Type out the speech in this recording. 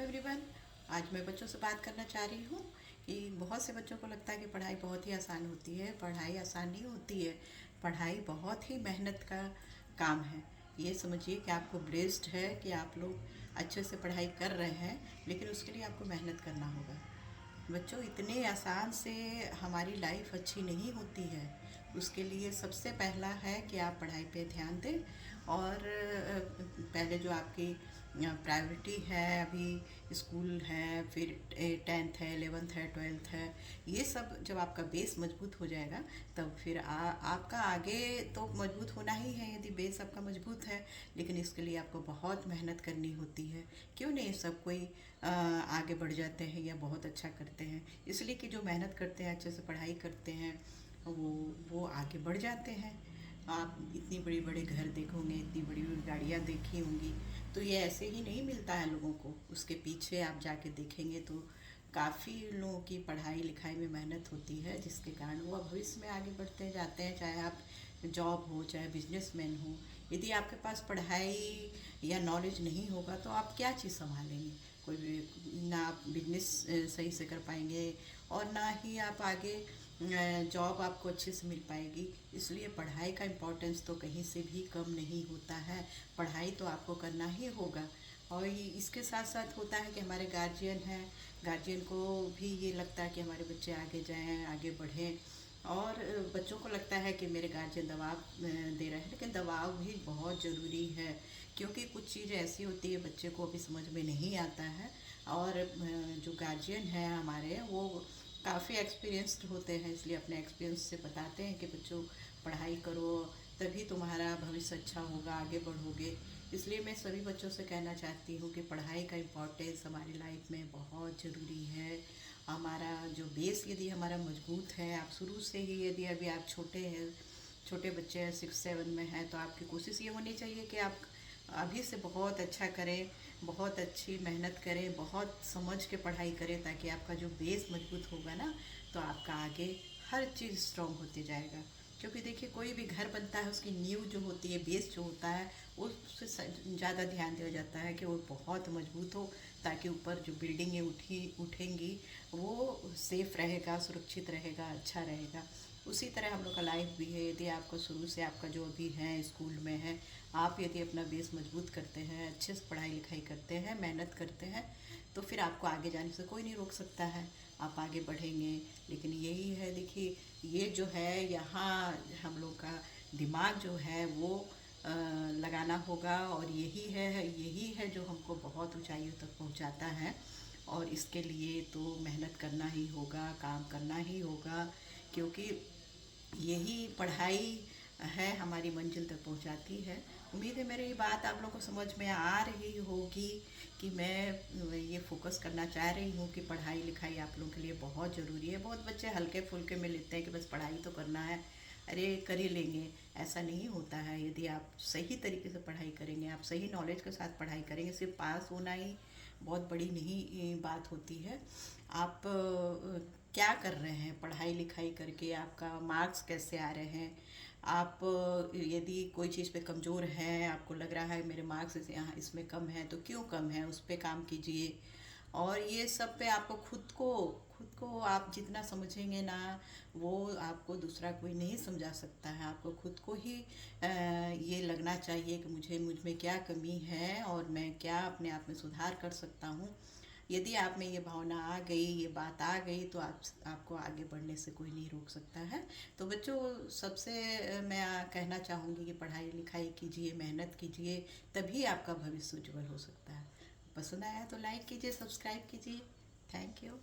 Everyone. आज मैं बच्चों से बात करना चाह रही हूँ कि बहुत से बच्चों को लगता है कि पढ़ाई बहुत ही आसान होती है। पढ़ाई आसान नहीं होती है। पढ़ाई बहुत ही मेहनत का काम है। ये समझिए कि आपको ब्लेस्ड है कि आप लोग अच्छे से पढ़ाई कर रहे हैं, लेकिन उसके लिए आपको मेहनत करना होगा। बच्चों, इतने आसान से हमारी लाइफ अच्छी नहीं होती है। उसके लिए सबसे पहला है कि आप पढ़ाई पे ध्यान दें। और पहले जो आपकी प्रायोरिटी है, अभी स्कूल है, फिर 10th है, 11th है, 12th है, ये सब जब आपका बेस मजबूत हो जाएगा तब फिर आपका आगे तो मजबूत होना ही है यदि बेस आपका मजबूत है। लेकिन इसके लिए आपको बहुत मेहनत करनी होती है। क्यों नहीं सब कोई आगे बढ़ जाते हैं या बहुत अच्छा करते हैं? इसलिए कि जो मेहनत करते हैं, अच्छे से पढ़ाई करते हैं, वो आगे बढ़ जाते हैं। आप इतनी बड़ी बड़े घर देखोगे, इतनी बड़ी बड़ी गाड़ियाँ देखी होंगी, तो ये ऐसे ही नहीं मिलता है लोगों को। उसके पीछे आप जाके देखेंगे तो काफ़ी लोगों की पढ़ाई लिखाई में मेहनत होती है, जिसके कारण वो भविष्य में आगे बढ़ते जाते हैं। चाहे आप जॉब हो, चाहे बिजनेसमैन हो, यदि आपके पास पढ़ाई या नॉलेज नहीं होगा तो आप क्या चीज़ संभालेंगे? कोई भी ना आप बिजनेस सही से कर पाएंगे, और ना ही आप आगे जॉब आपको अच्छे से मिल पाएगी। इसलिए पढ़ाई का इम्पोर्टेंस तो कहीं से भी कम नहीं होता है। पढ़ाई तो आपको करना ही होगा। और इसके साथ साथ होता है कि हमारे गार्जियन हैं, गार्जियन को भी ये लगता है कि हमारे बच्चे आगे जाएं, आगे बढ़ें। और बच्चों को लगता है कि मेरे गार्जियन दबाव दे रहे हैं, लेकिन दबाव भी बहुत ज़रूरी है। क्योंकि कुछ चीज़ें ऐसी होती है बच्चे को अभी समझ में नहीं आता है। और जो गार्जियन हैं हमारे, वो काफ़ी एक्सपीरियंस्ड होते हैं, इसलिए अपने एक्सपीरियंस से बताते हैं कि बच्चों पढ़ाई करो, तभी तुम्हारा भविष्य अच्छा होगा, आगे बढ़ोगे। इसलिए मैं सभी बच्चों से कहना चाहती हूँ कि पढ़ाई का इम्पोर्टेंस हमारी लाइफ में बहुत ज़रूरी है। हमारा जो बेस यदि हमारा मजबूत है, आप शुरू से ही, यदि अभी आप छोटे हैं, छोटे बच्चे हैं, 6-7 में हैं, तो आपकी कोशिश ये होनी चाहिए कि आप अभी से बहुत अच्छा करें, बहुत अच्छी मेहनत करें, बहुत समझ के पढ़ाई करें, ताकि आपका जो बेस मजबूत होगा ना, तो आपका आगे हर चीज़ स्ट्रॉन्ग होते जाएगा। क्योंकि देखिए, कोई भी घर बनता है, उसकी नींव जो होती है, बेस जो होता है, उससे ज़्यादा ध्यान दिया जाता है कि वो बहुत मजबूत हो, ताकि ऊपर जो बिल्डिंगें उठेंगी वो सेफ़ रहेगा, सुरक्षित रहेगा, अच्छा रहेगा। उसी तरह हम लोग का लाइफ भी है। यदि आपको शुरू से, आपका जो अभी है स्कूल में है, आप यदि अपना बेस मजबूत करते हैं, अच्छे से पढ़ाई लिखाई करते हैं, मेहनत करते हैं, तो फिर आपको आगे जाने से कोई नहीं रोक सकता है। आप आगे बढ़ेंगे। लेकिन यही है, देखिए, ये जो है यहाँ हम लोग का दिमाग जो है वो लगाना होगा। और यही है जो हमको बहुत ऊंचाइयों तक पहुंचाता है। और इसके लिए तो मेहनत करना ही होगा, काम करना ही होगा। क्योंकि यही पढ़ाई है हमारी मंजिल तक पहुंचाती है। उम्मीद है मेरी ये बात आप लोगों को समझ में आ रही होगी कि मैं ये फोकस करना चाह रही हूँ कि पढ़ाई लिखाई आप लोगों के लिए बहुत ज़रूरी है। बहुत बच्चे हल्के फुल्के में लेते हैं कि बस पढ़ाई तो करना है, अरे कर ही लेंगे। ऐसा नहीं होता है। यदि आप सही तरीके से पढ़ाई करेंगे, आप सही नॉलेज के साथ पढ़ाई करेंगे, सिर्फ पास होना ही बहुत बड़ी नहीं बात होती है। आप क्या कर रहे हैं पढ़ाई लिखाई करके, आपका मार्क्स कैसे आ रहे हैं। आप यदि कोई चीज़ पे कमज़ोर हैं, आपको लग रहा है मेरे मार्क्स यहाँ इसमें कम है, तो क्यों कम है, उस पर काम कीजिए। और ये सब पे आपको खुद को आप जितना समझेंगे ना, वो आपको दूसरा कोई नहीं समझा सकता है। आपको खुद को ही ये लगना चाहिए कि मुझ में क्या कमी है और मैं क्या अपने आप में सुधार कर सकता हूँ। यदि आप में ये भावना आ गई, ये बात आ गई, तो आपको आगे बढ़ने से कोई नहीं रोक सकता है। तो बच्चों, सबसे मैं कहना चाहूँगी कि पढ़ाई लिखाई कीजिए, मेहनत कीजिए, तभी आपका भविष्य उज्जवल हो सकता है। पसंद आया तो लाइक कीजिए, सब्सक्राइब कीजिए। Thank you.